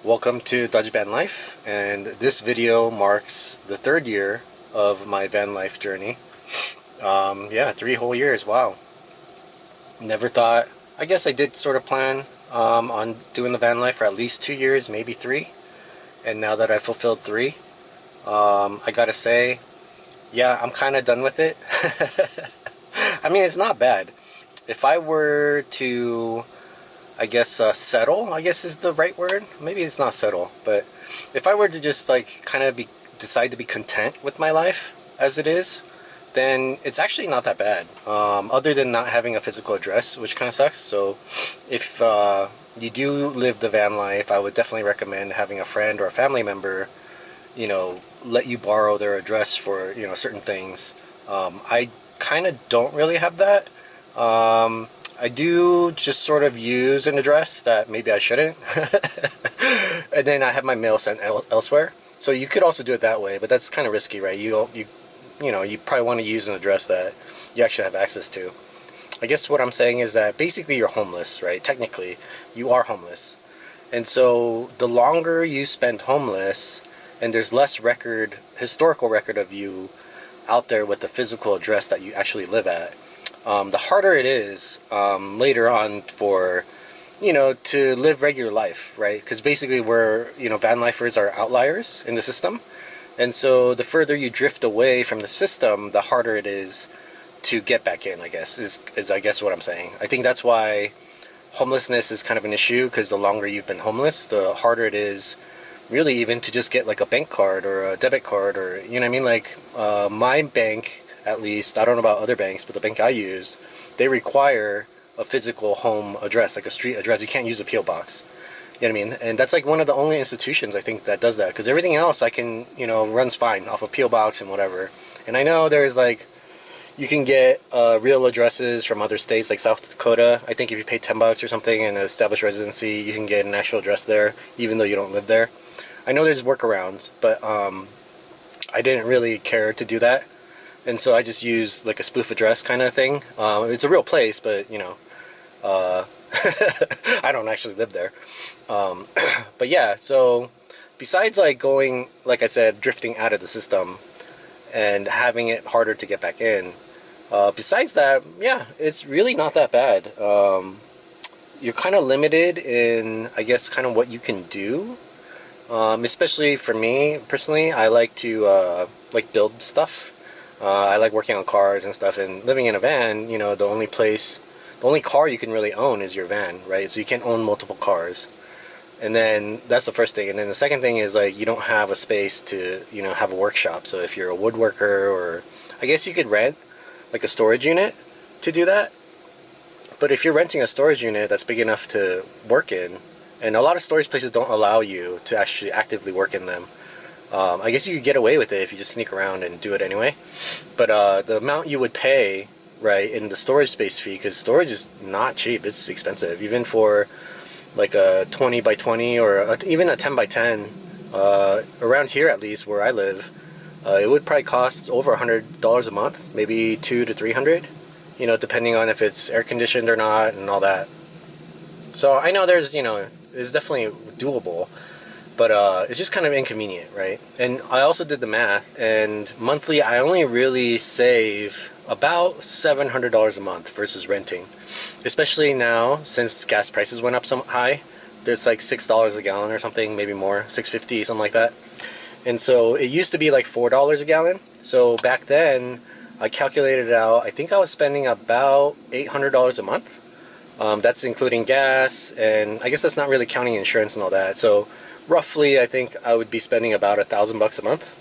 Welcome to Dodge Van Life, and this video marks the third year of my van life journey. Yeah, 3 whole years, wow. Never thought, I guess I did sort of plan on doing the van life for at least 2 years, maybe three, and now that I fulfilled three, I gotta say, yeah, I'm kind of done with it. I mean, it's not bad. If I were to I guess settle, I guess is the right word. Maybe it's not settle, but if I were to just like kind of decide to be content with my life as it is, then it's actually not that bad. Other than not having a physical address, which kind of sucks. So if you do live the van life, I would definitely recommend having a friend or a family member, let you borrow their address for, certain things. I kind of don't really have that. I do just sort of use an address that maybe I shouldn't. And then I have my mail sent elsewhere. So you could also do it that way, but that's kind of risky, right? You probably want to use an address that you actually have access to. I guess what I'm saying is that basically you're homeless, right? Technically, you are homeless. And so the longer you spend homeless and there's less historical record of you out there with the physical address that you actually live at, the harder it is later on for, to live regular life, right? Because basically van lifers are outliers in the system. And so the further you drift away from the system, the harder it is to get back in, I guess, is I guess what I'm saying. I think that's why homelessness is kind of an issue, because the longer you've been homeless, the harder it is really even to just get like a bank card or a debit card, or, you know what I mean? Like my bank, at least, I don't know about other banks, but the bank I use, they require a physical home address, like a street address. You can't use a P.O. box. You know what I mean? And that's like one of the only institutions I think that does that, because everything else I can, runs fine off a P.O. box and whatever. And I know there's like, you can get real addresses from other states, like South Dakota. I think if you pay $10 or something and establish residency, you can get an actual address there, even though you don't live there. I know there's workarounds, but I didn't really care to do that. And so I just use like a spoof address kind of thing. It's a real place, but I don't actually live there. But yeah, so besides like going, like I said, drifting out of the system and having it harder to get back in, besides that, yeah, it's really not that bad. You're kind of limited in, I guess, kind of what you can do. Especially for me personally, I like to like build stuff. I like working on cars and stuff, and living in a van, the only car you can really own is your van, right? So you can't own multiple cars. And then that's the first thing. And then the second thing is like you don't have a space to, have a workshop. So if you're a woodworker, or I guess you could rent like a storage unit to do that. But if you're renting a storage unit that's big enough to work in, and a lot of storage places don't allow you to actually actively work in them. I guess you could get away with it if you just sneak around and do it anyway. But the amount you would pay, right, in the storage space fee, because storage is not cheap, it's expensive, even for like a 20 by 20 or even a 10 by 10, around here at least where I live, it would probably cost over $100 a month, maybe 200 to 300, depending on if it's air conditioned or not and all that. So I know it's definitely doable, but it's just kind of inconvenient, right? And I also did the math, and monthly I only really save about $700 a month versus renting, especially now since gas prices went up so high. There's like $6 a gallon or something, maybe more, $6.50, something like that. And so it used to be like $4 a gallon. So back then I calculated it out. I think I was spending about $800 a month. That's including gas, and I guess that's not really counting insurance and all that. So roughly, I think I would be spending about $1,000 a month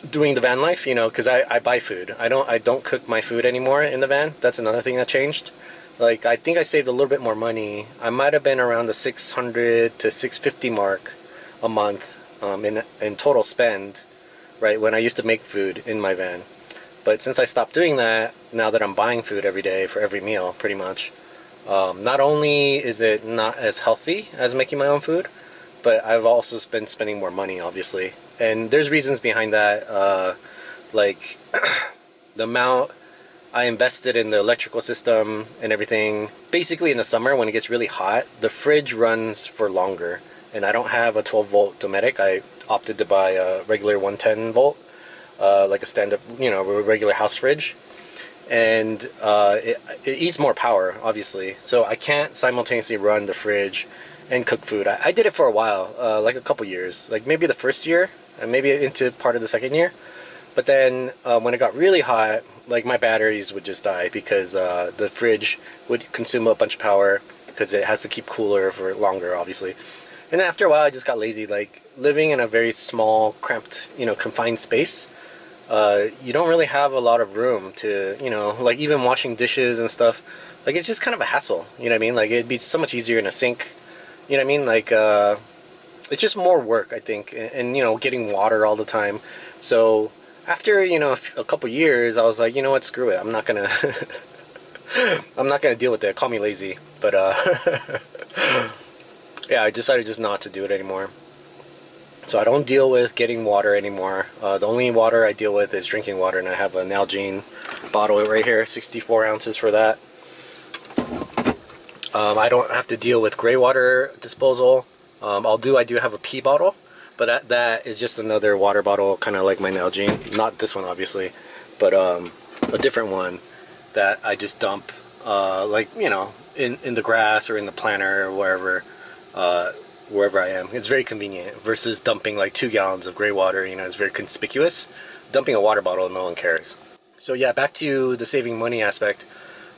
doing the van life. Because I buy food. I don't cook my food anymore in the van. That's another thing that changed. Like I think I saved a little bit more money. I might have been around the 600 to 650 mark a month in total spend, right, when I used to make food in my van. But since I stopped doing that, now that I'm buying food every day for every meal, pretty much. Not only is it not as healthy as making my own food, but I've also been spending more money, obviously. And there's reasons behind that, like the amount I invested in the electrical system and everything. Basically in the summer when it gets really hot, the fridge runs for longer. and I don't have a 12-volt Dometic. I opted to buy a regular 110 volt, like a stand-up, regular house fridge. And it eats more power, obviously. So I can't simultaneously run the fridge and cook food. I did it for a while, like a couple years, like maybe the first year, and maybe into part of the second year. But then when it got really hot, like my batteries would just die because the fridge would consume a bunch of power because it has to keep cooler for longer, obviously. And then after a while, I just got lazy. Like living in a very small, cramped, confined space, you don't really have a lot of room to, like even washing dishes and stuff. Like it's just kind of a hassle. You know what I mean? Like it'd be so much easier in a sink. You know what I mean? Like it's just more work, I think, and getting water all the time. So after a couple years, I was like, you know what, screw it. I'm not gonna I'm not gonna deal with it. Call me lazy, but yeah, I decided just not to do it anymore. So I don't deal with getting water anymore. The only water I deal with is drinking water, and I have an Nalgene bottle right here, 64 ounces for that. I don't have to deal with gray water disposal. I do have a pee bottle, but that is just another water bottle, kind of like my Nalgene. Not this one, obviously, but a different one that I just dump, like, in the grass or in the planter or wherever I am. It's very convenient versus dumping like 2 gallons of gray water. It's very conspicuous. Dumping a water bottle, no one cares. So yeah, back to the saving money aspect.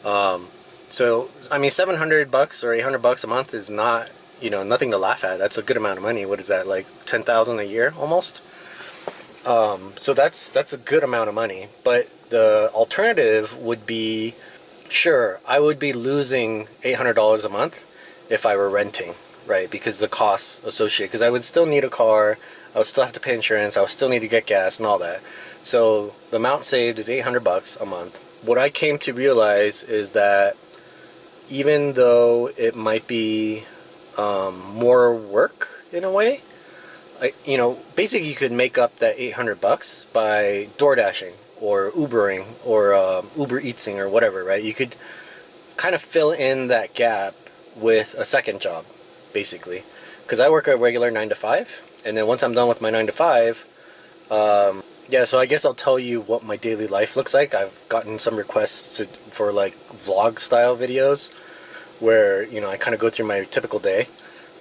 So I mean, $700 or $800 a month is not, nothing to laugh at. That's a good amount of money. What is that, like 10,000 a year almost? So that's a good amount of money. But the alternative would be, sure, I would be losing $800 a month if I were renting, right? Because the costs associated, because I would still need a car, I would still have to pay insurance, I would still need to get gas and all that. So the amount saved is $800 a month. What I came to realize is that even though it might be more work in a way, basically you could make up that $800 by door dashing or Ubering or Uber Eatsing or whatever, right? You could kind of fill in that gap with a second job, basically. Because I work a regular 9 to 5, and then once I'm done with my 9 to 5, yeah, so I guess I'll tell you what my daily life looks like. I've gotten some requests for like vlog style videos where, I kind of go through my typical day.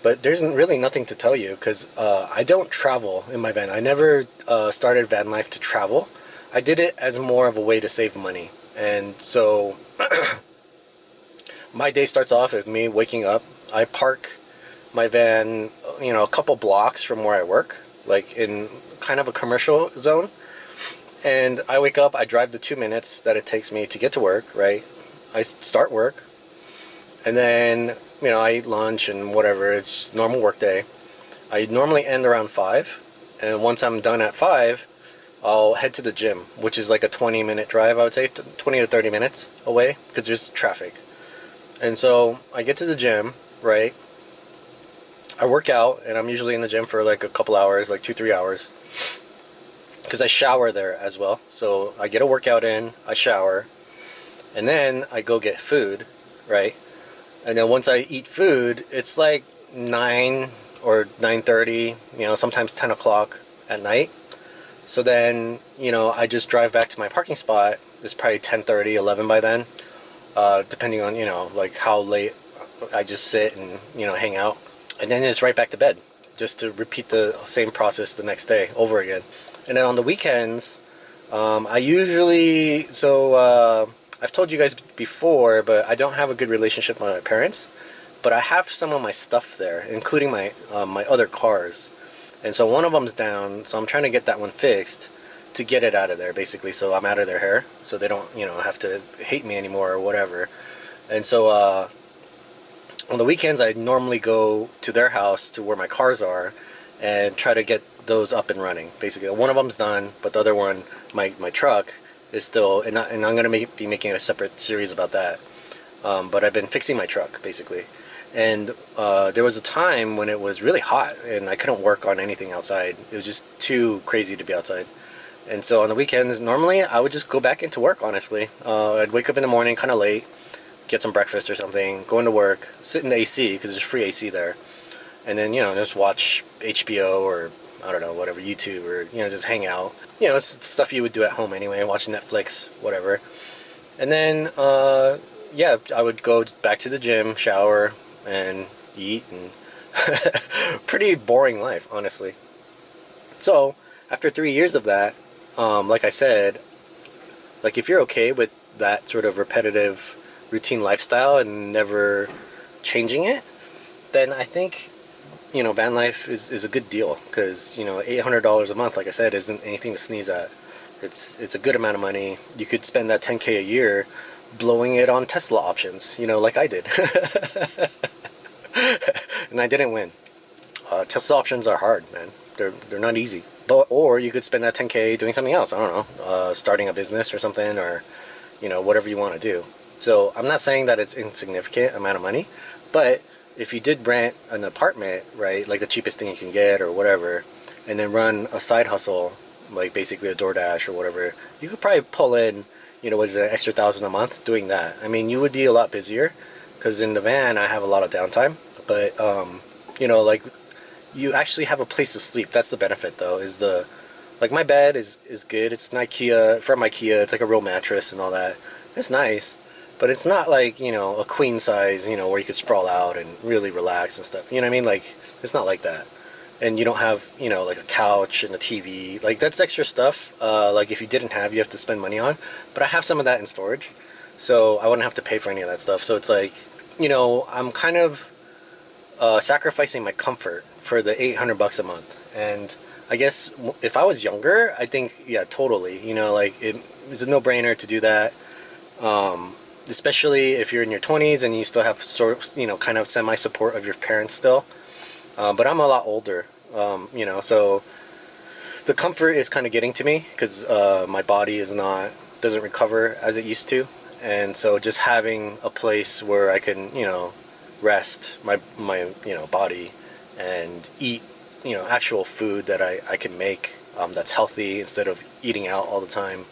But there's really nothing to tell you because I don't travel in my van. I never started van life to travel. I did it as more of a way to save money. And so my day starts off with me waking up. I park my van, a couple blocks from where I work, like in kind of a commercial zone. And I wake up, I drive the 2 minutes that it takes me to get to work, right? I start work. And then, I eat lunch and whatever. It's just normal work day. I normally end around 5. And once I'm done at 5, I'll head to the gym, which is like a 20-minute drive, I would say, 20 to 30 minutes away, because there's traffic. And so I get to the gym, right? I work out, and I'm usually in the gym for like a couple hours, like 2-3 hours. Because I shower there as well. So I get a workout in, I shower, and then I go get food, right? And then once I eat food, it's like 9 or 9:30, sometimes 10 o'clock at night. So then, I just drive back to my parking spot. It's probably 10:30, 11 by then, depending on, like how late I just sit and, hang out. And then it's right back to bed, just to repeat the same process the next day over again. And then on the weekends, I usually, I've told you guys before, but I don't have a good relationship with my parents. But I have some of my stuff there, including my other cars. And so one of them's down, so I'm trying to get that one fixed to get it out of there, basically, so I'm out of their hair, so they don't, have to hate me anymore or whatever. And so on the weekends, I normally go to their house to where my cars are and try to get those up and running. Basically, one of them's done, but the other one, my truck, is still, and I'm going to be making a separate series about that. But I've been fixing my truck, basically. And there was a time when it was really hot, and I couldn't work on anything outside. It was just too crazy to be outside. And so on the weekends, normally, I would just go back into work, honestly. I'd wake up in the morning kind of late, get some breakfast or something, go into work, sit in the AC, because there's free AC there, and then, you know, just watch HBO or, I don't know, whatever, YouTube, or, you know, just hang out. You know, it's stuff you would do at home anyway, watch Netflix, whatever. And then, yeah, I would go back to the gym, shower, and eat, and pretty boring life, honestly. So, after 3 years of that, like I said, like if you're okay with that sort of repetitive routine lifestyle and never changing it, then I think, you know, van life is a good deal, because, you know, $800 a month, like I said, isn't anything to sneeze at. It's a good amount of money. You could spend that 10K a year blowing it on Tesla options, you know, like I did. And I didn't win. Tesla options are hard, man. They're not easy. But, or you could spend that 10K doing something else. I don't know, starting a business or something, or, you know, whatever you want to do. So I'm not saying that it's insignificant amount of money, but if you did rent an apartment, right, like the cheapest thing you can get or whatever, and then run a side hustle, like basically a DoorDash or whatever, you could probably pull in, you know, what is it, an extra 1,000 a month doing that. I mean, you would be a lot busier, because in the van I have a lot of downtime, but you know, like, you actually have a place to sleep. That's the benefit, though, is the, like, my bed is good. It's an IKEA, from IKEA. It's like a real mattress and all that. It's nice, but it's not like, you know, a queen size, you know, where you could sprawl out and really relax and stuff. You know what I mean? Like, it's not like that. And you don't have, you know, like a couch and a TV. Like, that's extra stuff. Like, if you didn't have, you have to spend money on. But I have some of that in storage, so I wouldn't have to pay for any of that stuff. So it's like, you know, I'm kind of sacrificing my comfort for the $800 a month. And I guess if I was younger, I think, yeah, totally, you know, like, it's a no-brainer to do that. Especially if you're in your 20s and you still have you know, kind of semi-support of your parents still. But I'm a lot older, you know, so the comfort is kind of getting to me, because my body doesn't recover as it used to. And so just having a place where I can, you know, rest my you know, body, and eat, you know, actual food that I can make, that's healthy, instead of eating out all the time.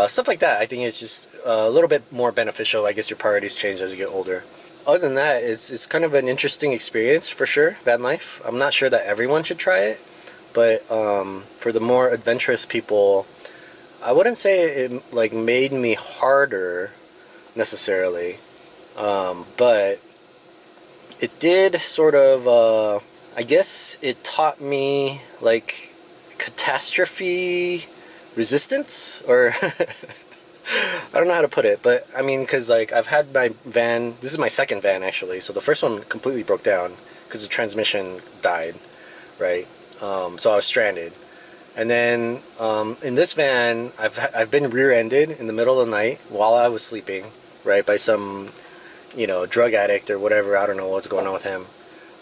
Stuff like that, I think it's just a little bit more beneficial. I guess your priorities change as you get older. Other than that, it's kind of an interesting experience, for sure, van life. I'm not sure that everyone should try it, but for the more adventurous people, I wouldn't say it, like, made me harder necessarily, but it did sort of, I guess it taught me, like, catastrophe resistance, or I don't know how to put it, but I mean, because, like, I've had my van, this is my second van, actually, so the first one completely broke down because the transmission died, right? So I was stranded. And then in this van, I've been rear-ended in the middle of the night while I was sleeping, right, by some, you know, drug addict or whatever. I don't know what's going on with him.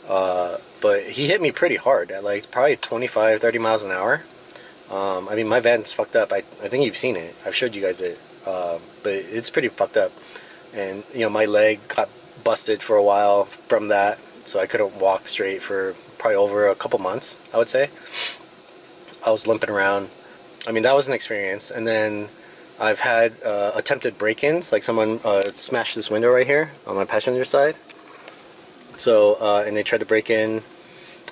But he hit me pretty hard at, like, probably 25, 30 miles an hour. I mean, my van's fucked up. I think you've seen it. I've showed you guys it. But it's pretty fucked up. And, you know, my leg got busted for a while from that, so I couldn't walk straight for probably over a couple months, I would say. I was limping around. I mean, that was an experience. And then I've had attempted break-ins, like someone smashed this window right here on my passenger side. So, and they tried to break in,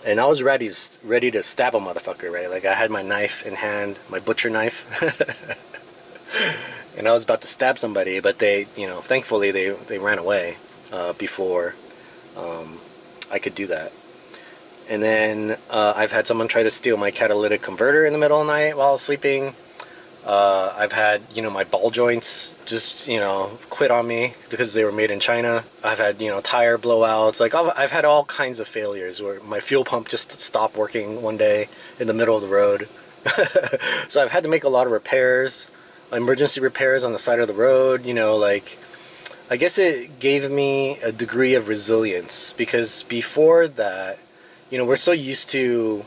and I was ready to stab a motherfucker, right? Like, I had my knife in hand, my butcher knife, and I was about to stab somebody, but they, you know, thankfully they ran away before I could do that. And then I've had someone try to steal my catalytic converter in the middle of the night while I was sleeping. I've had, you know, my ball joints just, you know, quit on me because they were made in China. I've had, you know, tire blowouts. Like, I've had all kinds of failures where my fuel pump just stopped working one day in the middle of the road. So I've had to make a lot of repairs, emergency repairs on the side of the road, you know, like, I guess it gave me a degree of resilience, because before that, you know, we're so used to,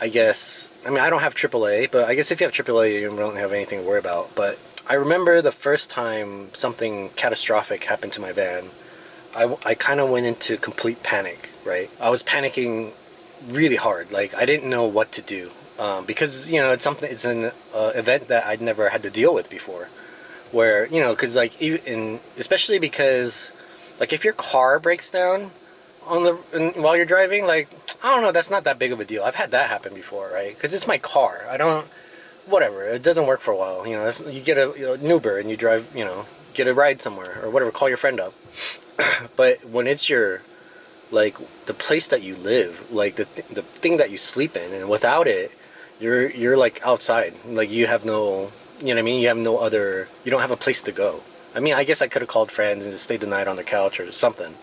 I guess, I mean, I don't have AAA, but I guess if you have AAA, you don't have anything to worry about. But I remember the first time something catastrophic happened to my van, I kind of went into complete panic, right? I was panicking really hard. Like, I didn't know what to do, because, you know, it's an event that I'd never had to deal with before, where, you know, because, like, especially because, like, if your car breaks down, while you're driving, like, I don't know, that's not that big of a deal. I've had that happen before, right? Because it's my car. I don't, whatever, it doesn't work for a while. You know, you get an Uber and you drive, get a ride somewhere or whatever, call your friend up. But when it's your, like, the place that you live, like the thing that you sleep in, and without it, you're like outside. Like, you have no, you know what I mean? You have no other, you don't have a place to go. I mean, I guess I could have called friends and just stayed the night on the couch or something,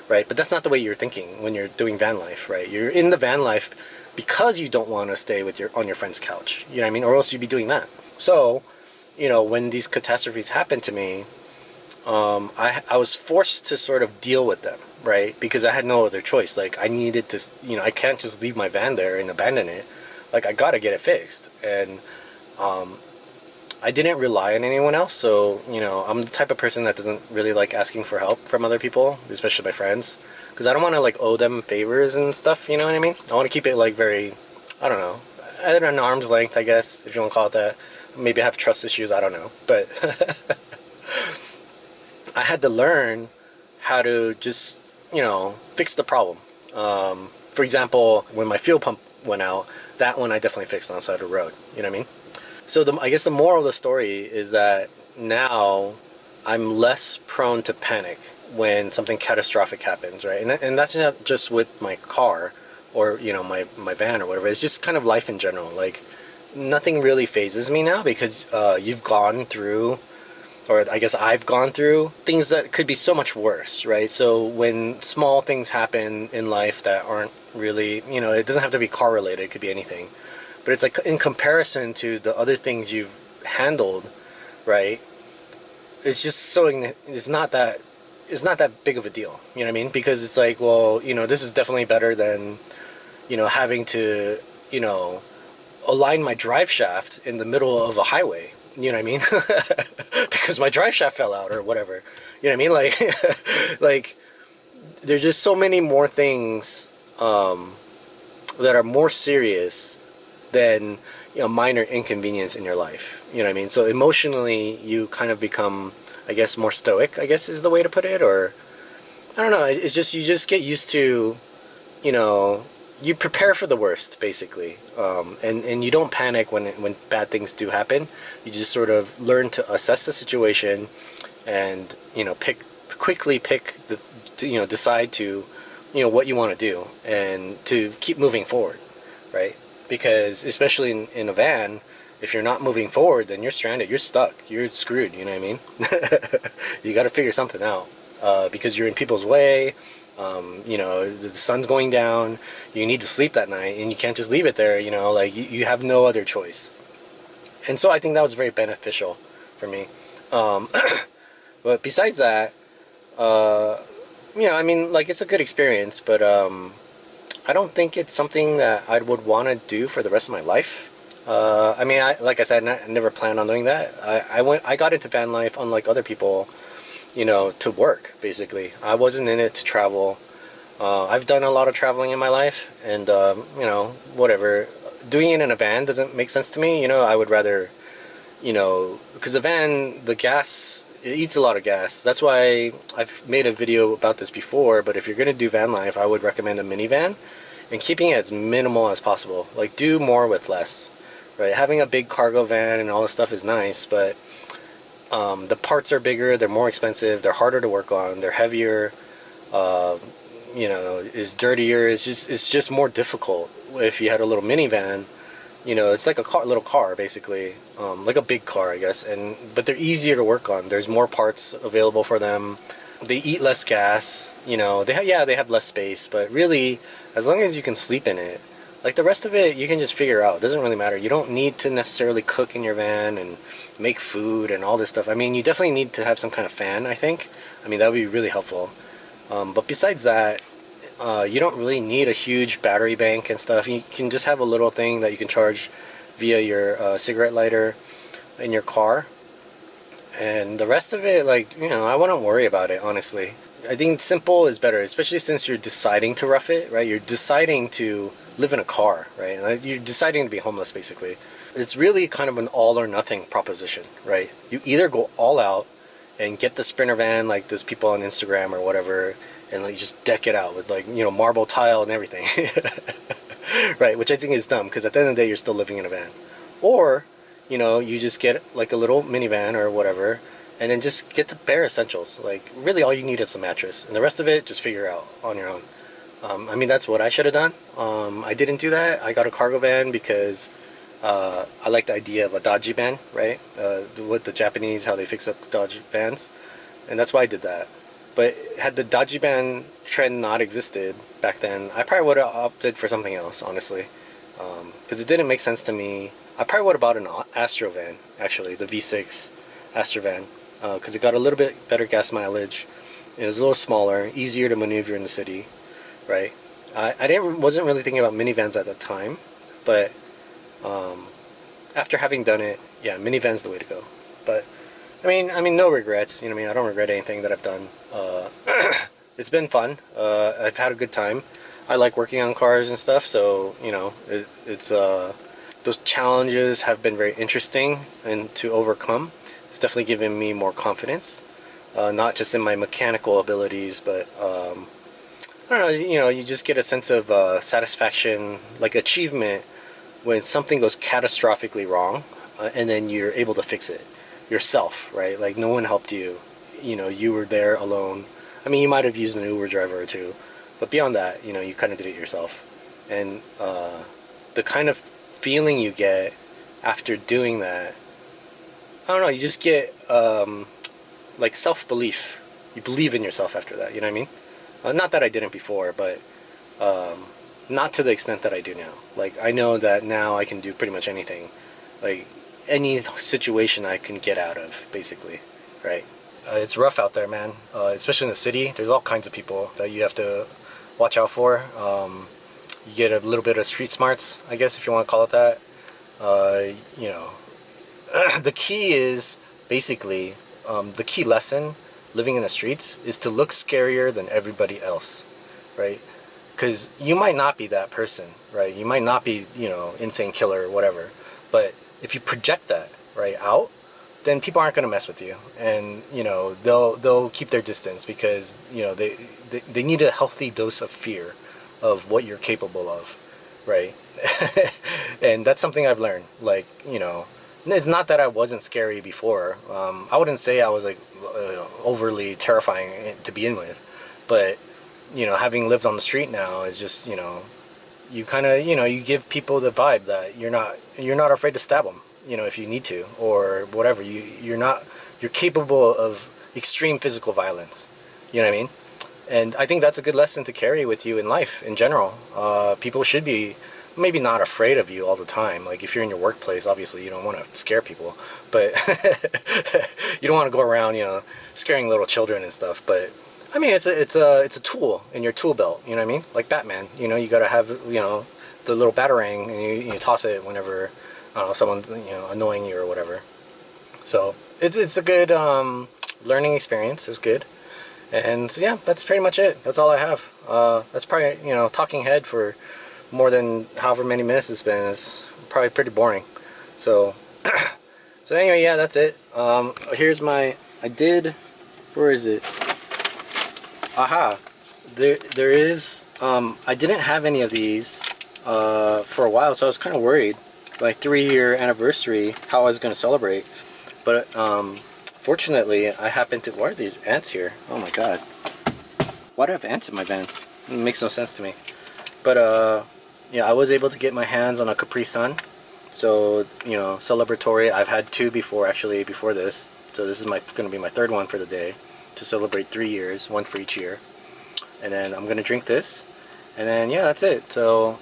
right? But that's not the way you're thinking when you're doing van life, right? You're in the van life because you don't want to stay with on your friend's couch. You know what I mean? Or else you'd be doing that. So, when these catastrophes happened to me, I was forced to sort of deal with them, right? Because I had no other choice. Like, I needed to, I can't just leave my van there and abandon it. Like, I gotta get it fixed. And I didn't rely on anyone else. So, I'm the type of person that doesn't really like asking for help from other people, especially my friends. Because I don't want to, like, owe them favors and stuff, you know what I mean? I want to keep it, like, very, I don't know, at an arm's length, I guess, if you want to call it that. Maybe I have trust issues, I don't know. But I had to learn how to just, fix the problem. For example, when my fuel pump went out, that one I definitely fixed on the side of the road. You know what I mean? So I guess the moral of the story is that now I'm less prone to panic when something catastrophic happens, right? And that's not just with my car or, my van or whatever. It's just kind of life in general. Like, nothing really phases me now because you've gone through, or I guess I've gone through, things that could be so much worse, right? So when small things happen in life that aren't really, it doesn't have to be car related, it could be anything. But it's like, in comparison to the other things you've handled, right? It's just it's not that big of a deal, you know what I mean? Because it's like, well, this is definitely better than, having to, align my drive shaft in the middle of a highway. You know what I mean? Because my drive shaft fell out or whatever. You know what I mean? Like, like, there's just so many more things that are more serious than, minor inconvenience in your life. You know what I mean? So emotionally, you kind of become, I guess, more stoic, I guess is the way to put it. Or, I don't know. It's just, you just get used to, you prepare for the worst, basically. And you don't panic when bad things do happen. You just sort of learn to assess the situation and, quickly pick decide to, what you want to do and to keep moving forward, right? Because especially in a van, if you're not moving forward, then you're stranded, you're stuck, you're screwed, you know what I mean? You got to figure something out because you're in people's way. The sun's going down, you need to sleep that night, and you can't just leave it there, like you have no other choice. And so I think that was very beneficial for me. But besides that, I mean, like, it's a good experience, but I don't think it's something that I would want to do for the rest of my life. I mean, like I said, I never planned on doing that. I got into van life, unlike other people, to work, basically. I wasn't in it to travel. I've done a lot of traveling in my life, and, whatever. Doing it in a van doesn't make sense to me. I would rather, because the van, the gas, it eats a lot of gas. That's why I've made a video about this before, but if you're going to do van life, I would recommend a minivan and keeping it as minimal as possible. Like, do more with less, right? Having a big cargo van and all this stuff is nice, but the parts are bigger, they're more expensive, they're harder to work on, they're heavier, is dirtier. It's just more difficult. If you had a little minivan, it's like a little car, basically, like a big car, I guess. But they're easier to work on. There's more parts available for them. They eat less gas. They have less space, but really, as long as you can sleep in it, like, the rest of it, you can just figure out. It doesn't really matter. You don't need to necessarily cook in your van and make food and all this stuff. I mean, you definitely need to have some kind of fan, I think. I mean, that would be really helpful. But besides that, you don't really need a huge battery bank and stuff. You can just have a little thing that you can charge via your cigarette lighter in your car. And the rest of it, like, I wouldn't worry about it, honestly. I think simple is better, especially since you're deciding to rough it, right? You're deciding to live in a car, right? Like, you're deciding to be homeless, basically. It's really kind of an all or nothing proposition, right? You either go all out and get the Sprinter van like those people on Instagram or whatever, and like just deck it out with like, you know, marble tile and everything. Right, which I think is dumb because at the end of the day you're still living in a van. Or, you know, you just get like a little minivan or whatever, and then just get the bare essentials. Like really all you need is a mattress, and the rest of it just figure out on your own. I mean, that's what I should have done. I didn't do that. I got a cargo van because I like the idea of a Dodge van, right? With the Japanese, how they fix up Dodge vans, and that's why I did that. But had the Dodge van trend not existed back then, I probably would have opted for something else, honestly, because it didn't make sense to me. I probably would have bought an Astro van, actually, the V6 Astro van, because it got a little bit better gas mileage. It was a little smaller, easier to maneuver in the city, right? I wasn't really thinking about minivans at the time, but after having done it, yeah, minivan's the way to go. But I mean, no regrets. You know what I mean? I don't regret anything that I've done. It's been fun. I've had a good time. I like working on cars and stuff, so you know, it's those challenges have been very interesting and to overcome. It's definitely given me more confidence, not just in my mechanical abilities, but I don't know. You know, you just get a sense of satisfaction, like achievement, when something goes catastrophically wrong, and then you're able to fix it yourself, right? Like no one helped you. You know, you were there alone. I mean, you might have used an Uber driver or two, but beyond that, you know, you kind of did it yourself. And the kind of feeling you get after doing that, I don't know, you just get like self-belief. You believe in yourself after that, you know what I mean? Not that I didn't before, but not to the extent that I do now. Like, I know that now I can do pretty much anything. Like, any situation I can get out of, basically, right? It's rough out there, man. Especially in the city. There's all kinds of people that you have to watch out for. You get a little bit of street smarts, I guess, if you want to call it that. You know, the key is basically the key lesson living in the streets is to look scarier than everybody else, right? Because you might not be that person, right? You might not be, you know, insane killer or whatever, but if you project that right out, then people aren't going to mess with you, and you know they'll keep their distance because you know they need a healthy dose of fear of what you're capable of, right? And that's something I've learned. Like, you know, it's not that I wasn't scary before. I wouldn't say I was like overly terrifying to begin with, but you know, having lived on the street now is just, you know, you kind of, you know, you give people the vibe that you're not afraid to stab them, you know, if you need to or whatever. You're capable of extreme physical violence, you know what I mean? And I think that's a good lesson to carry with you in life in general. People should be maybe not afraid of you all the time. Like if you're in your workplace, obviously you don't want to scare people, but you don't want to go around, you know, scaring little children and stuff. But I mean, it's a tool in your tool belt, you know what I mean? Like Batman, you know, you gotta have, you know, the little batarang, and you toss it whenever, I don't know, someone's, you know, annoying you or whatever. So it's a good learning experience. It was good, and so, yeah, that's pretty much it. That's all I have. That's probably, you know, talking head for more than however many minutes it's been. It's probably pretty boring. So so anyway, yeah, that's it. Here's my, where is it? Aha, there is, I didn't have any of these for a while, so I was kind of worried, my 3-year anniversary, how I was going to celebrate, but fortunately, I happened to, why are these ants here? Oh my god, why do I have ants in my van? It makes no sense to me. But yeah, I was able to get my hands on a Capri Sun, so, you know, celebratory. I've had 2 before, actually, before this, so this is going to be my 3rd one for the day, to celebrate 3 years, 1 for each year. And then I'm gonna drink this, and then yeah, that's it. So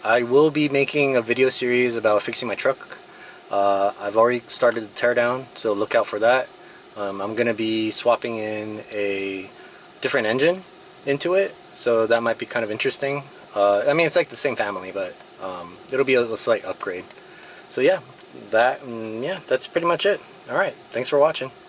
I will be making a video series about fixing my truck. I've already started the teardown, so look out for that. I'm gonna be swapping in a different engine into it, so that might be kind of interesting. I mean, it's like the same family, but it'll be a slight upgrade. So yeah, yeah, that's pretty much it. Alright, thanks for watching.